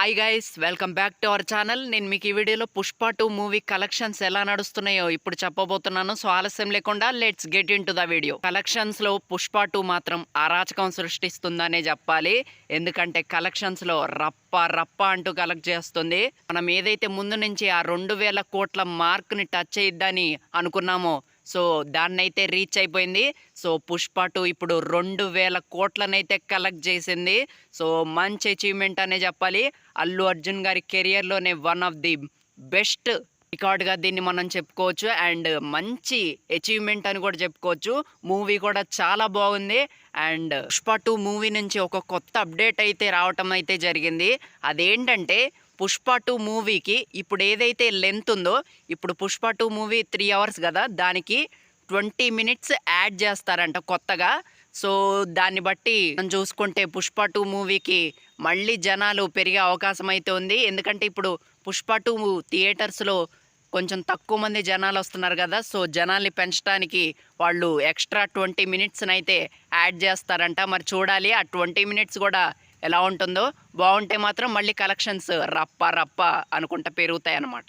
Hi guys, welcome back to our channel. నేను మీకు ఈ వీడియోలో పుష్ప 2 మూవీ కలెక్షన్స్ ఎలా నడుస్తున్నాయో ఇప్పుడు చెప్పబోతున్నాను. సో ఆలస్యం లేకుండా let's get in to the video. Collections లో పుష్ప 2 మాత్రం అరాచకం సృష్టిస్తుందనే చెప్పాలి. ఎందుకంటే కలెక్షన్స్ లో రప్ప అంటూ కలెక్ట్ చేస్తుంది. మనం ఏదైతే ముందు నుంచి ఆ 2000 కోట్ల మార్క్ ని టచ్ చేయొద్దని అనుకున్నామో సో దాన్నైతే రీచ్ అయిపోయింది. సో పుష్ప 2 ఇప్పుడు 2000 కోట్లనైతే కలెక్ట్ చేసింది. సో మంచి అచీవ్మెంట్ అనే చెప్పాలి. అల్లు అర్జున్ గారి కెరియర్లోనే వన్ ఆఫ్ ది బెస్ట్ రికార్డ్గా దీన్ని మనం చెప్పుకోవచ్చు. అండ్ మంచి అచీవ్మెంట్ అని కూడా చెప్పుకోవచ్చు. మూవీ కూడా చాలా బాగుంది. అండ్ పుష్ప 2 మూవీ నుంచి ఒక కొత్త అప్డేట్ అయితే రావటం అయితే జరిగింది. అదేంటంటే పుష్ప 2 మూవీకి ఇప్పుడు ఏదైతే లెంత్ ఉందో, ఇప్పుడు పుష్ప 2 మూవీ 3 అవర్స్ కదా, దానికి 20 మినిట్స్ యాడ్ చేస్తారంట కొత్తగా. సో దాన్ని బట్టి మనం చూసుకుంటే పుష్ప 2 మూవీకి మళ్ళీ జనాలు పెరిగే అవకాశం అయితే ఉంది. ఎందుకంటే ఇప్పుడు పుష్ప 2 థియేటర్స్లో కొంచెం తక్కువ మంది జనాలు వస్తున్నారు కదా, సో జనాల్ని పెంచడానికి వాళ్ళు ఎక్స్ట్రా 20 మినిట్స్ని అయితే యాడ్ చేస్తారంట. మరి చూడాలి ఆ 20 మినిట్స్ కూడా ఎలా ఉంటుందో. బాగుంటే మాత్రం మళ్ళీ కలెక్షన్స్ రప్ప అనుకుంటా పెరుగుతాయి అన్నమాట.